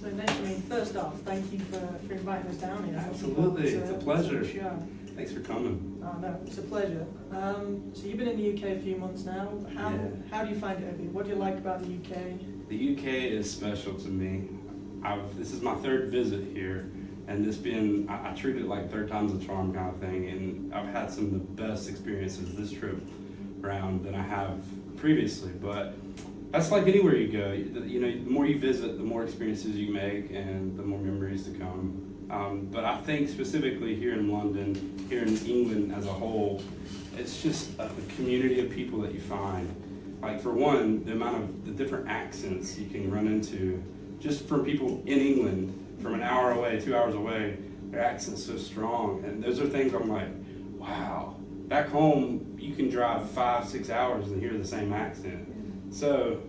So Nathan, I mean, first off, thank you for inviting us down here. Absolutely, it's a pleasure. Thanks for coming. Oh no, it's a pleasure. So you've been in the UK a few months now. How do you find it over here? What do you like about the UK? The UK is special to me. This is my third visit here, and I treat it like third time's a charm kind of thing, and I've had some of the best experiences this trip around than I have previously, but that's like anywhere you go. You know, the more you visit, the more experiences you make, and the more memories to come. But I think specifically here in London, here in England as a whole, it's just the community of people that you find. Like for one, the different accents you can run into, just from people in England, from an hour away, 2 hours away, their accent's so strong. And those are things I'm like, wow. Back home, you can drive 5-6 hours and hear the same accent. So,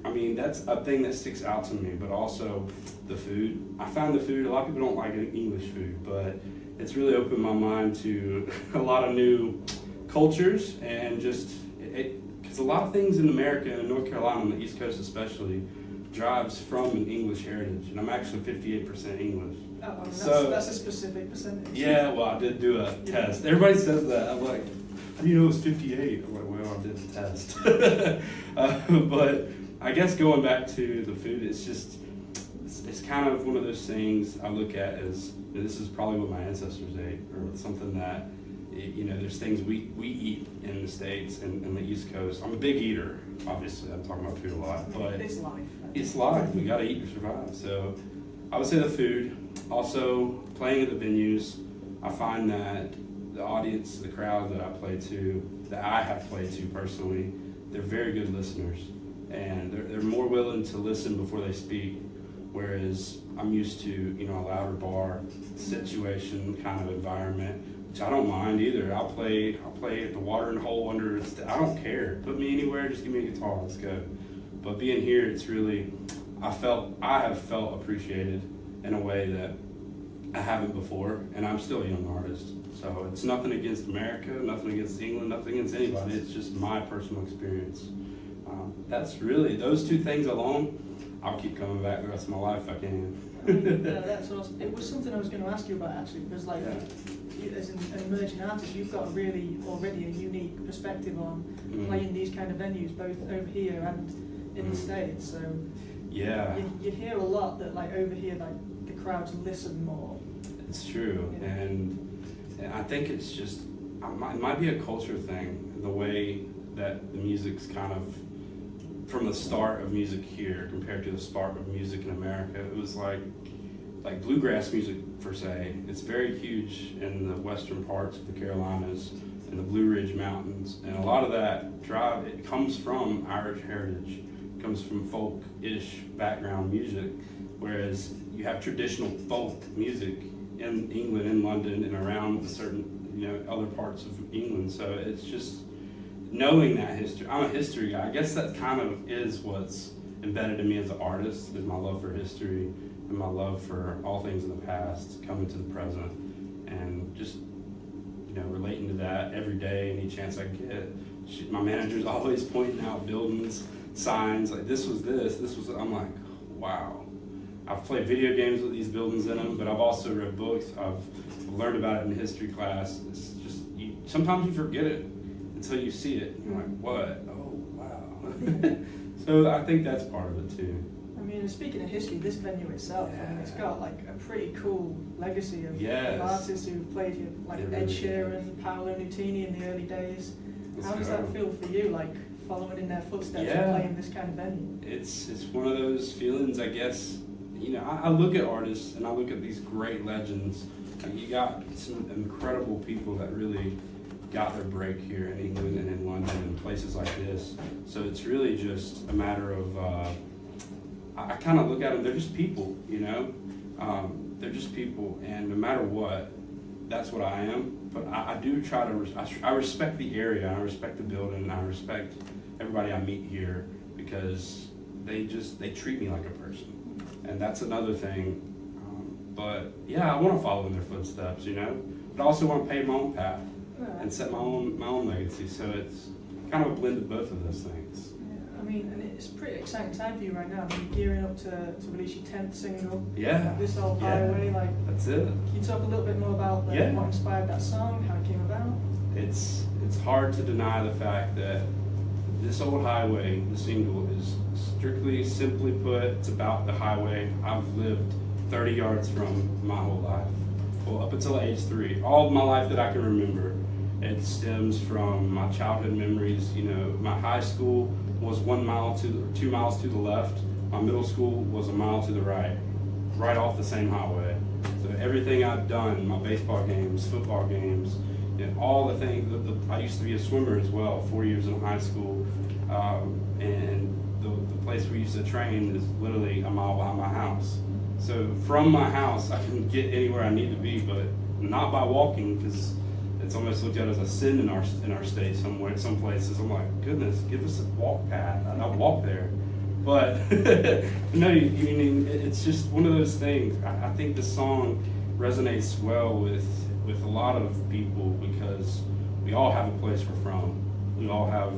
I mean, that's a thing that sticks out to me, but also the food. I find the food, a lot of people don't like English food, but it's really opened my mind to a lot of new cultures, and just, because a lot of things in America and North Carolina, on the East Coast especially, drives from an English heritage, and I'm actually 58% English. Oh, that's a specific percentage. Yeah, well, I did do a test. Everybody says that. I'm like, how do you know it was 58? I'm like, well, I did the test. But I guess going back to the food, it's kind of one of those things I look at as, this is probably what my ancestors ate, or something that, there's things we eat in the States and the East Coast. I'm a big eater, obviously. I'm talking about food a lot, but it's life. It's life. We gotta eat to survive. So I would say the food. Also, playing at the venues, I find that the audience, the crowd that I have played to personally, they're very good listeners, and they're more willing to listen before they speak. Whereas I'm used to, a louder bar situation kind of environment, which I don't mind either. I'll play at the watering hole under. I don't care. Put me anywhere. Just give me a guitar. Let's go. But being here, it's really, I have felt appreciated in a way that I haven't before, and I'm still a young artist. So it's nothing against America, nothing against England, nothing against anybody. It's just my personal experience. That's really, those two things alone, I'll keep coming back the rest of my life if I can. That's awesome. It was something I was going to ask you about, actually, because as an emerging artist, you've got already a unique perspective on playing these kind of venues, both over here and in the States. So you hear a lot that over here, the crowds listen more. It's true, and I think it's just, it might be a culture thing, the way that the music's kind of, from the start of music here compared to the start of music in America, it was like bluegrass music per se. It's very huge in the western parts of the Carolinas and the Blue Ridge Mountains, and a lot of that it comes from Irish heritage. It comes from folk-ish background music, whereas you have traditional folk music in England, in London, and around the certain other parts of England. So it's just knowing that history. I'm a history guy. I guess that kind of is what's embedded in me as an artist, is my love for history and my love for all things in the past coming to the present, and just relating to that every day, any chance I get. My manager's always pointing out buildings, signs, like this was. I'm like, wow. I've played video games with these buildings in them, but I've also read books. I've learned about it in history class. It's just, sometimes you forget it until you see it. You're like, what? Oh, wow. So I think that's part of it too. I mean, speaking of history, this venue itself, it's got a pretty cool legacy of artists who've played here, Ed Sheeran, Paolo Nutini in the early days. How does that feel for you, following in their footsteps and playing this kind of venue? It's one of those feelings, I guess. I look at artists and I look at these great legends. You got some incredible people that really got their break here in England and in London and places like this. So it's really just a matter of, I kind of look at them, they're just people, they're just people, and no matter what, that's what I am. But I do try to, I respect the area, I respect the building, I respect everybody I meet here, because they treat me like a person. And that's another thing. But yeah, I want to follow in their footsteps, but I also want to pave my own path and set my own legacy. So it's kind of a blend of both of those things. Yeah. I mean, and it's a pretty exciting time for you right now. I mean, you're gearing up to release your 10th single. Yeah. This Old Highway, like. That's it. Can you talk a little bit more about what inspired that song, how it came about? It's hard to deny the fact that This Old Highway, the single, is simply put, it's about the highway I've lived 30 yards from my whole life. Well, up until age 3, all of my life that I can remember. It stems from my childhood memories. You know, my high school was 2 miles to the left. My middle school was a mile to the right off the same highway. So everything I've done, my baseball games, football games, and all the things. I used to be a swimmer as well, 4 years in high school, and the place we used to train is literally a mile behind my house. So from my house, I can get anywhere I need to be, but not by walking, because it's almost looked at as a sin in our state somewhere. Some places, I'm like, goodness, give us a walk path. I'll walk there. But no, it's just one of those things. I think the song resonates well with a lot of people, because we all have a place we're from. We all have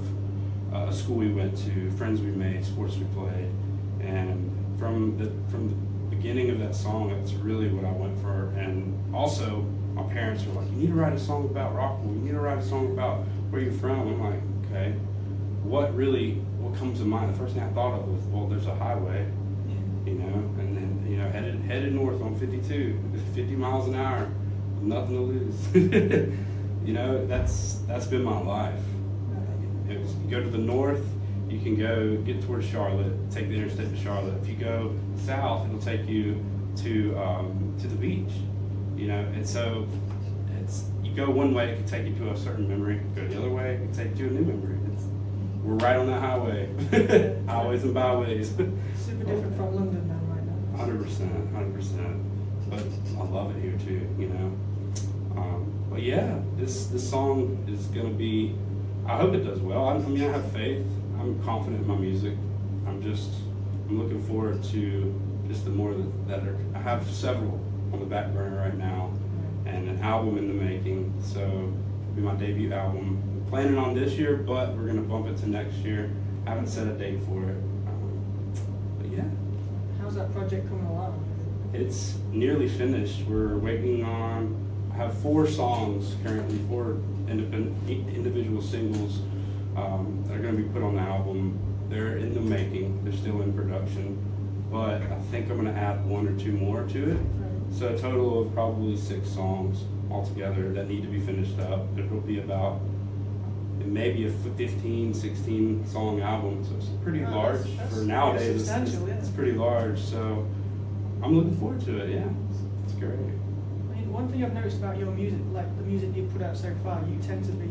a school we went to, friends we made, sports we played, and from the beginning of that song, that's really what I went for. And also, my parents were like, you need to write a song about Rockville. You need to write a song about where you're from. I'm like, okay, what comes to mind? The first thing I thought of was, well, there's a highway, you know, and then, you know, headed north on 52, 50 miles an hour, nothing to lose. You know, that's been my life. You go to the north, you can go get towards Charlotte, take the interstate to Charlotte. If you go south, it'll take you to the beach, you know. And so you go one way, it can take you to a certain memory. Go the other way, it can take you to a new memory. We're right on that highway, highways and byways. Super different from London now, right now. 100%. But I love it here too, you know. But yeah, this song is gonna be. I hope it does well. I mean, I have faith. I'm confident in my music. I'm looking forward to just the more that I have several on the back burner right now, and an album in the making. So it'll be my debut album. I'm planning on this year, but we're gonna bump it to next year. I haven't set a date for it. But yeah. How's that project coming along? It's nearly finished. We're waiting on. I have 4 songs currently, 4 individual singles that are going to be put on the album. They're in the making. They're still in production, but I think I'm going to add 1 or 2 more to it. So a total of probably 6 songs altogether that need to be finished up. It'll be about maybe a 15, 16 song album. So it's pretty large for nowadays. It's pretty large. So I'm looking forward to it. Yeah, it's great. One thing I've noticed about your music, like the music you've put out so far, you tend to be,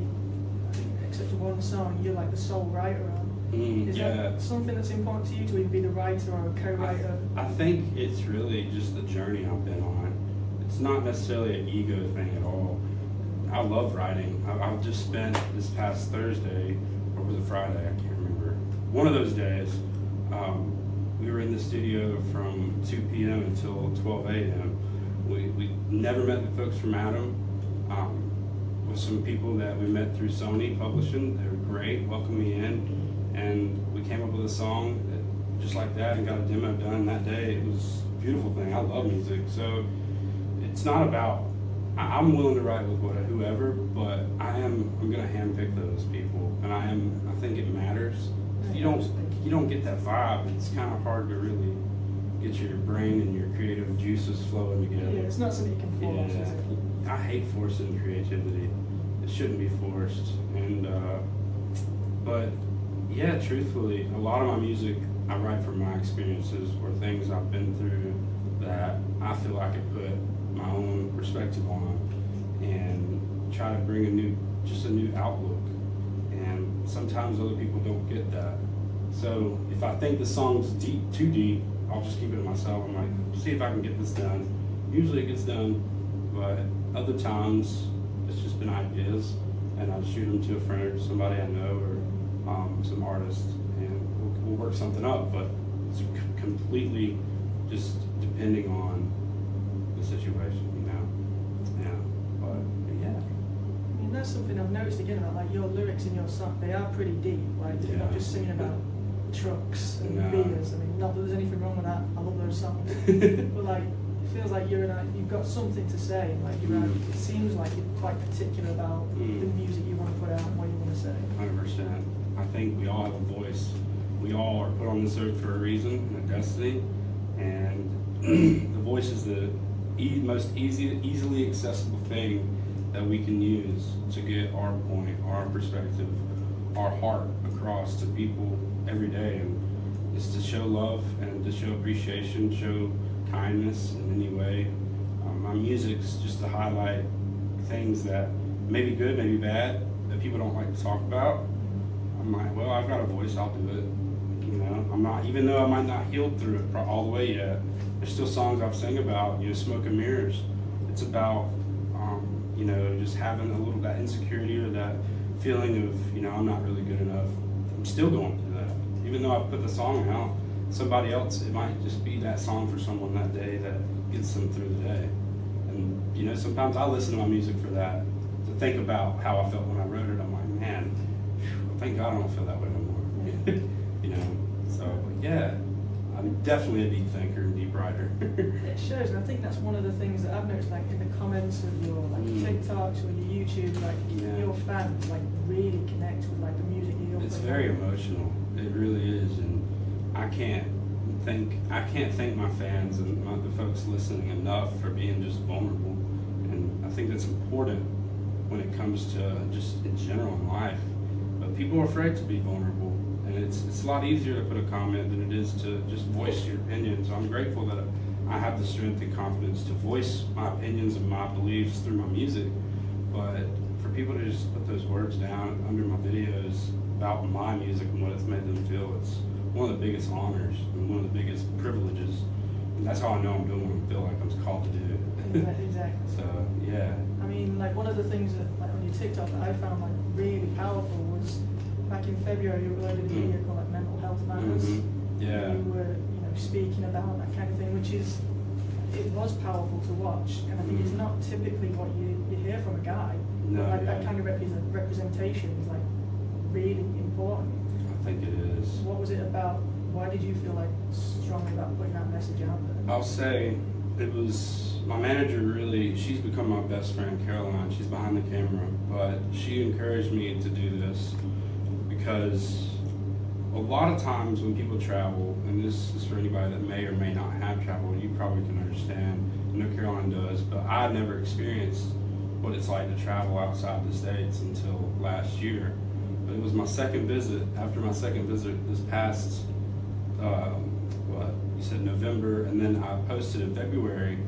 I think, except for one song, you're like the sole writer on. Is that something that's important to you, to either be the writer or a co-writer? I think it's really just the journey I've been on. It's not necessarily an ego thing at all. I love writing. I've just spent this past Thursday, or was it Friday? I can't remember. One of those days, we were in the studio from 2 p.m. until 12 a.m. We never met the folks from Adam. With some people that we met through Sony Publishing. They were great, welcomed me in, and we came up with a song just like that and got a demo done that day. It was a beautiful thing. I love music, so it's not about. I'm willing to write with whoever, but I'm gonna handpick those people, and I think it matters. If you don't get that vibe, it's kind of hard to really get your brain and your creative juices flowing together. Yeah, it's not something you can force, is it? I hate forcing creativity. It shouldn't be forced. And but yeah, truthfully, a lot of my music I write from my experiences or things I've been through that I feel I could put my own perspective on and try to bring a new outlook. And sometimes other people don't get that. So if I think the song's too deep, I'll just keep it to myself. I'm like, see if I can get this done. Usually it gets done, but other times it's just been ideas, and I'll shoot them to a friend or somebody I know or some artist, and we'll work something up. But it's completely just depending on the situation, you know. Yeah, but yeah. I mean, that's something I've noticed again about like your lyrics in your song. They are pretty deep. Like you're not just singing about trucks and No. beers. I mean, not that there's anything wrong with that. I love those songs, but like, it feels like you've got something to say. Like it seems like you're quite particular about the music you want to put out and what you want to say. 100%. I think we all have a voice. We all are put on this earth for a reason, a destiny, and the voice is the most easily accessible thing that we can use to get our point, our perspective, our heart across to people every day. And it's to show love and to show appreciation, show kindness in any way. My music's just to highlight things that may be good, maybe bad, that people don't like to talk about. I'm like, well, I've got a voice, I'll do it. You know, I'm not, even though I might not healed through it all the way yet, there's still songs I've sang about, smoke and mirrors. It's about, just having a little, that insecurity or that feeling of, I'm not really good enough. I'm still going through that. Even though I put the song out, somebody else, it might just be that song for someone that day that gets them through the day. And, sometimes I listen to my music for that, to think about how I felt when I wrote it. I'm like, man, thank God I don't feel that way no more. So yeah, I'm definitely a deep thinker and deep writer. It shows, and I think that's one of the things that I've noticed, like in the comments of your TikToks or your YouTube, like your fans like really connect with like the music you're It's putting very out. emotional. It really is, and I can't thank my fans and the folks listening enough for being just vulnerable. And I think that's important when it comes to just in general in life. But people are afraid to be vulnerable. And it's a lot easier to put a comment than it is to just voice your opinion. So I'm grateful that I have the strength and confidence to voice my opinions and my beliefs through my music. But for people to just put those words down under my videos about my music and what it's made them feel, it's one of the biggest honors and one of the biggest privileges. And that's how I know I'm doing what I feel like I'm called to do. Exactly. So yeah. I mean, like one of the things that like on your TikTok that I found like really powerful was back in February you uploaded a video called like Mental Health Matters. Yeah. You were speaking about that kind of thing, which was powerful to watch, and I think it's not typically what you hear from a guy. No, but like that kind of representation is like really important. I think it is. What was it about? Why did you feel like strongly about putting that message out there? I'll say it was my manager. Really, she's become my best friend, Caroline. She's behind the camera, but she encouraged me to do this because a lot of times when people travel, and this is for anybody that may or may not have traveled, you probably can understand. I know Caroline does, but I never experienced what it's like to travel outside the States until last year. But it was my second visit. After my second visit this past, you said November, and then I posted in February.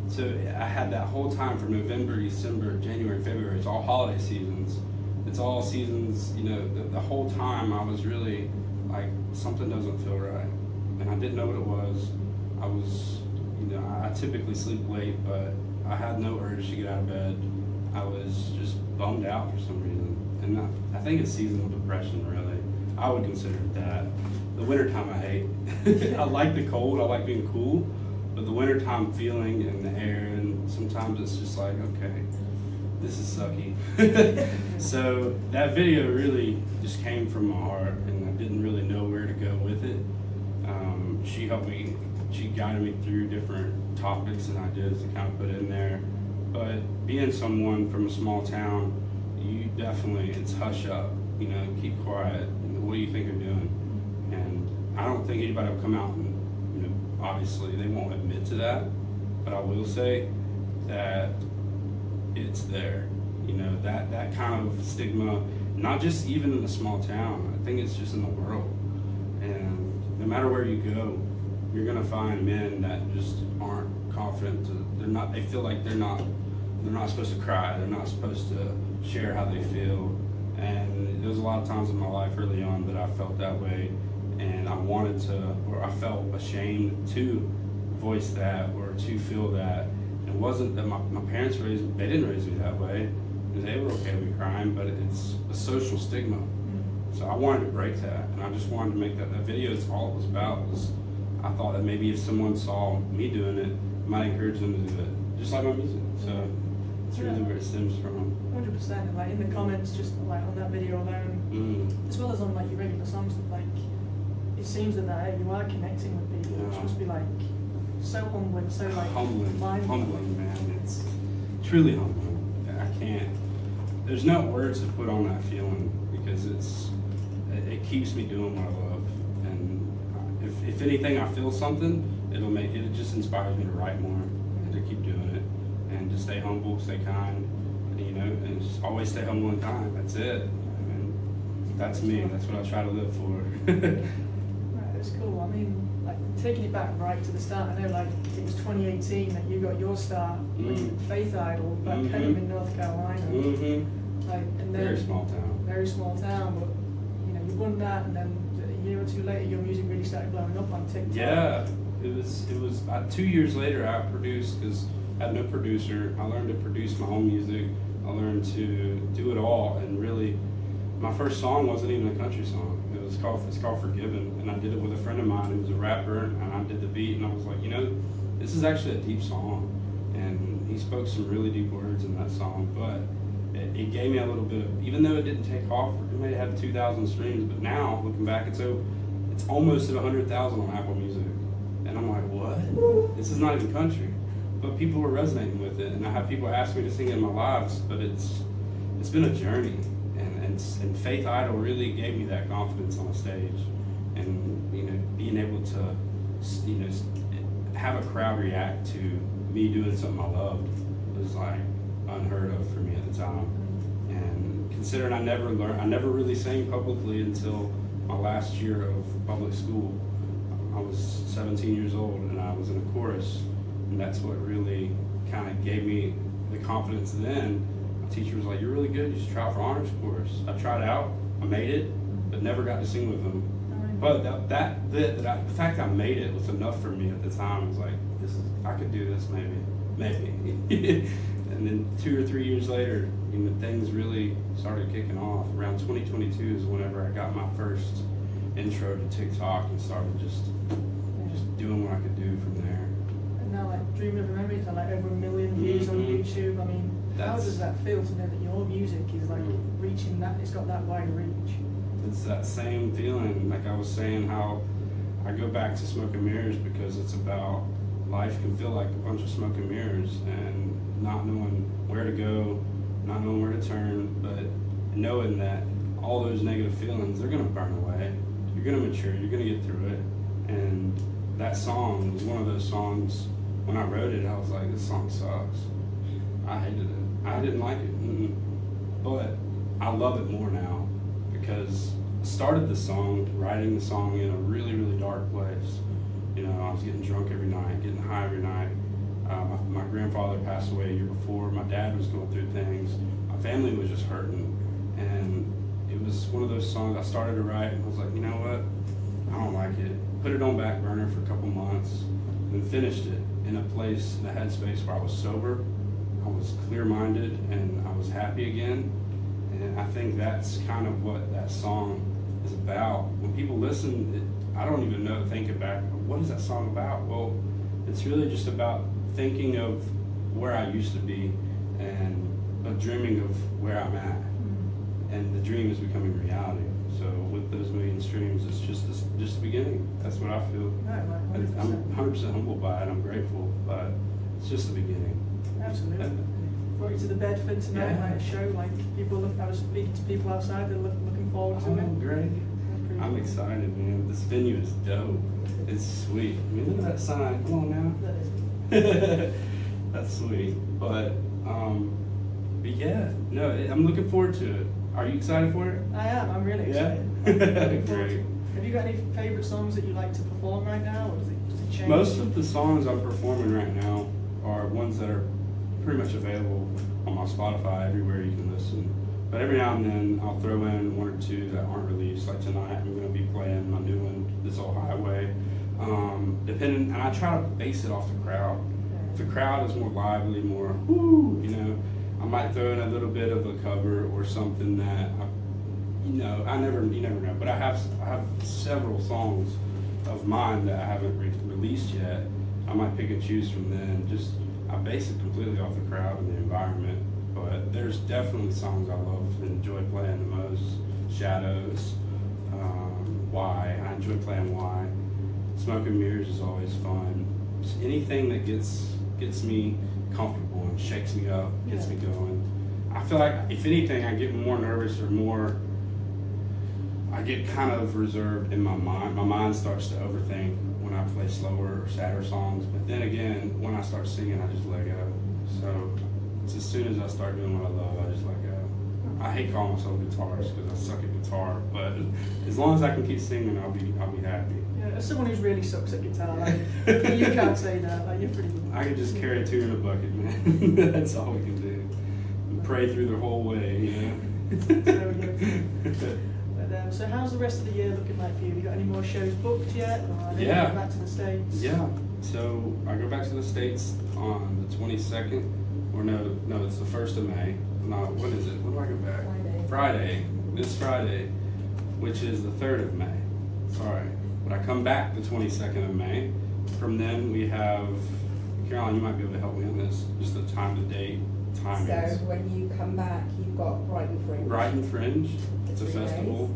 So I had that whole time from November, December, January, February. It's all holiday seasons. It's all seasons, the whole time I was really like, something doesn't feel right. And I didn't know what it was. I was, I typically sleep late, but I had no urge to get out of bed. I was just bummed out for some reason. And I think it's seasonal depression, really. I would consider it that. The wintertime I hate. I like the cold, I like being cool, but the wintertime feeling in the air, and sometimes it's just like, okay, this is sucky. So that video really just came from my heart, and I didn't really know where to go with it. She helped me, she guided me through different topics and ideas to kind of put in there. But being someone from a small town, you definitely, it's hush up, keep quiet. What do you think you're doing? And I don't think anybody will come out and, obviously they won't admit to that, but I will say that it's there. That kind of stigma, not just even in a small town, I think it's just in the world. And no matter where you go, you're gonna find men that just aren't confident they feel like they're not supposed to cry, they're not supposed to share how they feel. And there was a lot of times in my life early on that I felt that way, and I wanted to, or I felt ashamed to voice that or to feel that. It wasn't that my parents they didn't raise me that way. They were okay with me crying, but it's a social stigma. So I wanted to break that, and I just wanted to make that video. It's all it was about. I thought that maybe if someone saw me doing it, it might encourage them to do it, just like my music. So it's really where it stems from. 100%. And like in the comments, just like on that video alone, as well as on like your regular songs, like it seems that you are connecting with people, which must be like so humbling, so like humbling, man. It's truly humbling. I can't. There's no words to put on that feeling because it keeps me doing what I love. And if anything, I feel something, it just inspires me to write more and to keep doing it and to stay humble, stay kind, and just always stay humble and kind. That's it. I mean, that's me. That's what I try to live for. Right, that's cool. I mean, like taking it back right to the start. I know, like it was 2018 that you got your start with Faith Idol back home in North Carolina. Like, and then, very small town. Very small town, but you won that, and then a year or two later, your music really started blowing up on TikTok. Yeah, it was 2 years later. I produced because I had no producer. I learned to produce my own music. I learned to do it all, and really, my first song wasn't even a country song. It's called Forgiven, and I did it with a friend of mine who was a rapper, and I did the beat, and I was like, this is actually a deep song, and he spoke some really deep words in that song, but it gave me a little bit of, even though it didn't take off, it may have 2,000 streams, but now, looking back, it's almost at 100,000 on Apple Music, and I'm like, what? This is not even country, but people were resonating with it, and I have people ask me to sing it in my lives, but it's been a journey. And Faith Idol really gave me that confidence on a stage, and being able to have a crowd react to me doing something I loved was like unheard of for me at the time. And considering I never really sang publicly until my last year of public school. I was 17 years old and I was in a chorus, and that's what really kind of gave me the confidence then. Teacher was like, "You're really good, you should try out for honors course." I tried out, I made it, but never got to sing with them. But the fact I made it was enough for me at the time. I was like, I could do this maybe. And then 2 or 3 years later, things really started kicking off. Around 2022 is whenever I got my first intro to TikTok and started just doing what I could do from there. And now, like, Dream of Memories are like over 1 million views on YouTube. I mean, how does that feel to know that your music is like reaching that, it's got that wide reach? It's that same feeling, like I was saying, how I go back to Smoke and Mirrors because it's about life can feel like a bunch of smoke and mirrors and not knowing where to go, not knowing where to turn, but knowing that all those negative feelings, they're gonna burn away. You're gonna mature, you're gonna get through it. And that song was one of those songs, when I wrote it, I was like, this song sucks. I hated it. I didn't like it, but I love it more now because I started the song, writing the song in a really, really dark place. I was getting drunk every night, getting high every night. My grandfather passed away a year before. My dad was going through things. My family was just hurting, and it was one of those songs I started to write, and I was like, you know what? I don't like it. Put it on back burner for a couple months, and finished it in a place, in a headspace where I was sober. I was clear-minded and I was happy again, and I think that's kind of what that song is about. When people listen, I don't even know, thinking back, what is that song about? Well, it's really just about thinking of where I used to be but dreaming of where I'm at, and the dream is becoming reality. So with those 1 million streams, it's just the beginning. That's what I feel. I'm 100% humbled by it. I'm grateful, but it's just the beginning. Absolutely. Brought you to the Bedford tonight, like a show, like I was speaking to people outside, they're looking forward to it. Oh, great. I'm excited, man. This venue is dope. It's sweet. I mean, look at that sign. Come on now. That's sweet. But yeah, no, I'm looking forward to it. Are you excited for it? I am. I'm really excited. Yeah? Great. Have you got any favorite songs that you like to perform right now, or does it change? Most of the songs I'm performing right now are ones that are pretty much available on my Spotify, everywhere you can listen. But every now and then I'll throw in 1 or 2 that aren't released. Like tonight, I'm going to be playing my new one, This Old Highway. And I try to base it off the crowd. If the crowd is more lively, more woo, I might throw in a little bit of a cover or something that you never know. But I have several songs of mine that I haven't released yet. I might pick and choose from then. I base it completely off the crowd and the environment. But there's definitely songs I love and enjoy playing the most. Shadows, Y. I enjoy playing Y. Smoke and Mirrors is always fun. Just anything that gets me comfortable and shakes me up, gets me going. I feel like, if anything, I get more nervous or I get kind of reserved in my mind. My mind starts to overthink when I play slower or sadder songs. But then again, when I start singing, I just let go. So it's as soon as I start doing what I love, I just let go. I hate calling myself a guitarist because I suck at guitar. But as long as I can keep singing, I'll be happy. Yeah, as someone who's really sucks at guitar, like, you can't say that. Like, you're pretty good. I can just carry a tune in a bucket, man. That's all we can do. And pray through the whole way, you know. So how's the rest of the year looking like for you? Have you got any more shows booked yet? Or are you Yeah. going back to the States? Yeah. So I go back to the States on the 22nd, or no, it's the 1st of May. No, what is it? When do I go back? Friday. This Friday, which is the 3rd of May. Sorry. But I come back the 22nd of May. From then we have, Caroline, you might be able to help me on this, just the time, the date, timings. So when you come back, you've got Brighton Fringe. Brighton Fringe, it's a 3 days. festival.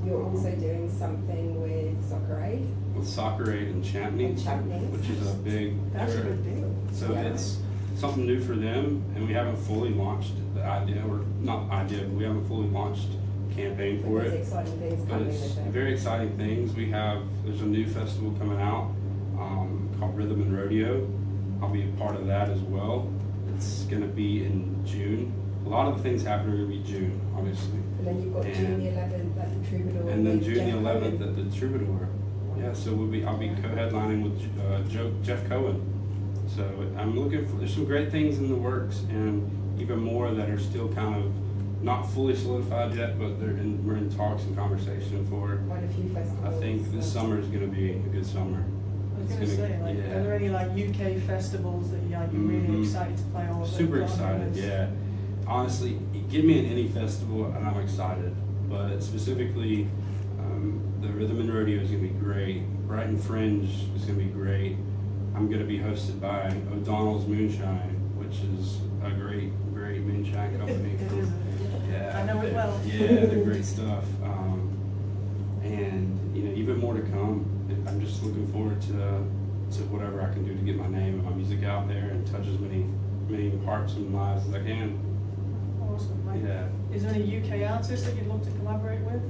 You're also doing something with Soccer Aid. With Soccer Aid in Champney, which is a big. That's a good deal. So Yeah. it's something new for them, and we haven't fully launched the idea, or not idea, but we haven't fully launched campaign for There's it. exciting things But coming it's with it. very exciting things. There's a new festival coming out called Rhythm and Rodeo. I'll be a part of that as well. It's going to be in June. A lot of the things happening are going to be June, obviously. And then you've got June the 11th at the Troubadour. And then with June Jeff the 11th Cohen. at the Troubadour. Yeah, so I'll be co-headlining with Jeff Cohen. So I'm looking for, there's some great things in the works, and even more that are still kind of not fully solidified yet, but we're in talks and conversation for. Quite a few festivals. I think this summer is going to be a good summer. I was going to It's say, gonna- like, yeah. are there any like UK festivals that you're really Mhm. excited to play? Or that Super you've got on your excited, list? yeah. Honestly, get me in any festival and I'm excited. But specifically, the Rhythm and Rodeo is going to be great. Brighton Fringe is going to be great. I'm going to be hosted by O'Donnell's Moonshine, which is a great moonshine company. It is. Yeah, I know it well. Yeah, they're great stuff. And even more to come. I'm just looking forward to whatever I can do to get my name and my music out there and touch as many hearts and lives as I can. Awesome. Like, Yeah. is there any UK artists that you'd love to collaborate with?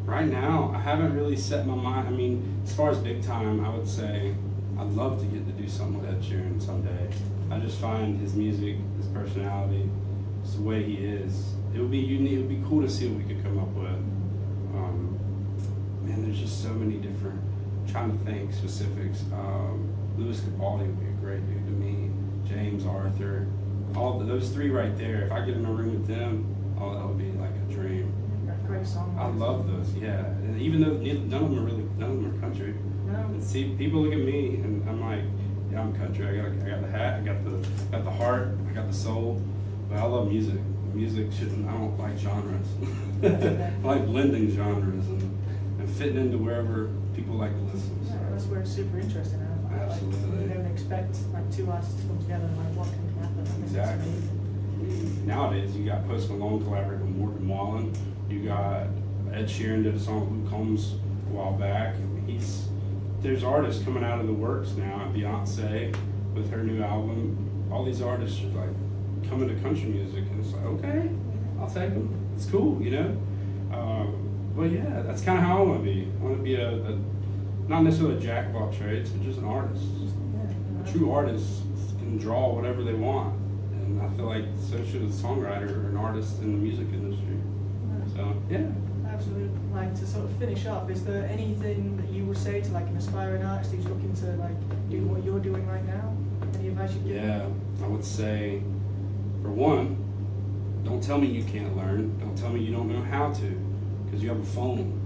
Right now, I haven't really set my mind. I mean, as far as big time, I would say I'd love to get to do something with Ed Sheeran someday. I just find his music, his personality, just the way he is. It would be unique. It would be cool to see what we could come up with. Man, there's just so many different. I'm trying to think specifics. Louis Capaldi would be a great dude to me. James Arthur, those three right there. If I get in a room with them, that would be like a dream. Great song. I love those, yeah. And even though none of them are country. No. And see, people look at me and I'm like, yeah, I'm country. I got the hat, I got the heart, I got the soul. But I love music. Music shouldn't. I don't like genres. I like blending genres and fitting into wherever people like to listen. Yeah, that's where it's super interesting. Absolutely. Like, you don't expect like two artists to come together and like what can happen. I think it's Exactly. amazing. Nowadays, you got Post Malone collaborating with Morgan Wallen. You got Ed Sheeran did a song with Luke Combs a while back. There's artists coming out of the works now. Beyonce with her new album. All these artists are like coming to country music, and it's like, okay, I'll take them. It's cool, But yeah, that's kind of how I want to be. I want to be a not necessarily a jack of all trades, but just an artist. Yeah. True artists can draw whatever they want, and I feel like so should a songwriter or an artist in the music industry. So yeah. Absolutely. Like, to sort of finish up, is there anything that you would say to like an aspiring artist who's looking to like do what you're doing right now? Any advice you give? Yeah, I would say, for one, don't tell me you can't learn. Don't tell me you don't know how to, because you have a phone.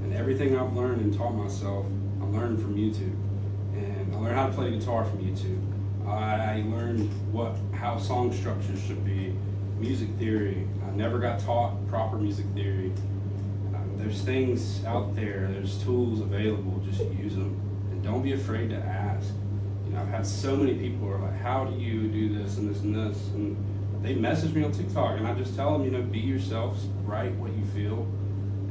And everything I've learned and taught myself, I learned from YouTube. And I learned how to play guitar from YouTube. I learned how song structures should be, music theory. I never got taught proper music theory. There's things out there, there's tools available, just use them. And don't be afraid to ask. I've had so many people who are like, how do you do this and this and this? And they message me on TikTok and I just tell them, be yourselves, write what you feel,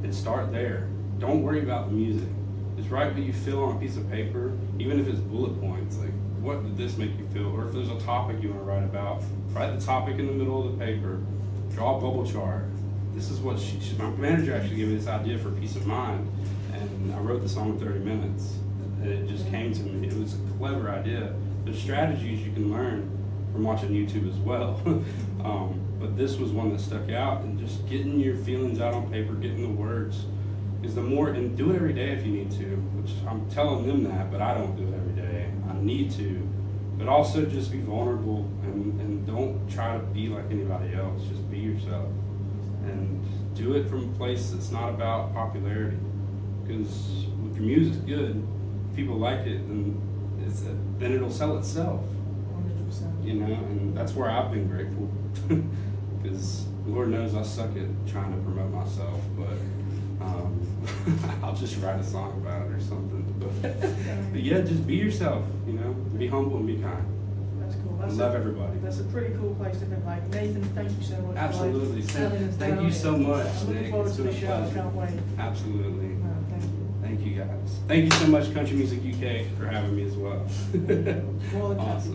and start there. don't worry about the music. Just write what you feel on a piece of paper, even if it's bullet points. Like, what did this make you feel? Or if there's a topic you want to write about, write the topic in the middle of the paper. Draw a bubble chart. This is what my manager actually gave me this idea for peace of mind, and I wrote the song in 30 minutes. It just came to me. It was a clever idea. There's strategies you can learn from watching YouTube as well. But this was one that stuck out, and just getting your feelings out on paper, getting the words, is the more, and do it every day if you need to, which I'm telling them that, but I don't do it every day. I need to, but also just be vulnerable and don't try to be like anybody else. Just be yourself and do it from a place that's not about popularity, because if your music's good, if people like it, then it'll sell itself. 100%. You know, and that's where I've been grateful, because Lord knows I suck at trying to promote myself, but I'll just write a song about it or something. But yeah, just be yourself, you know, be humble and be kind. That's cool. Love everybody. That's a pretty cool place to think. Like, Nathan, thank you so much. Absolutely. For, like, Thank you so much, I'm looking Nick. forward It's to been the a show. I pleasure. can't wait. Absolutely. No, thank you. Thank you guys. Thank you so much, Country Music UK, for having me as well. More than happy. Awesome.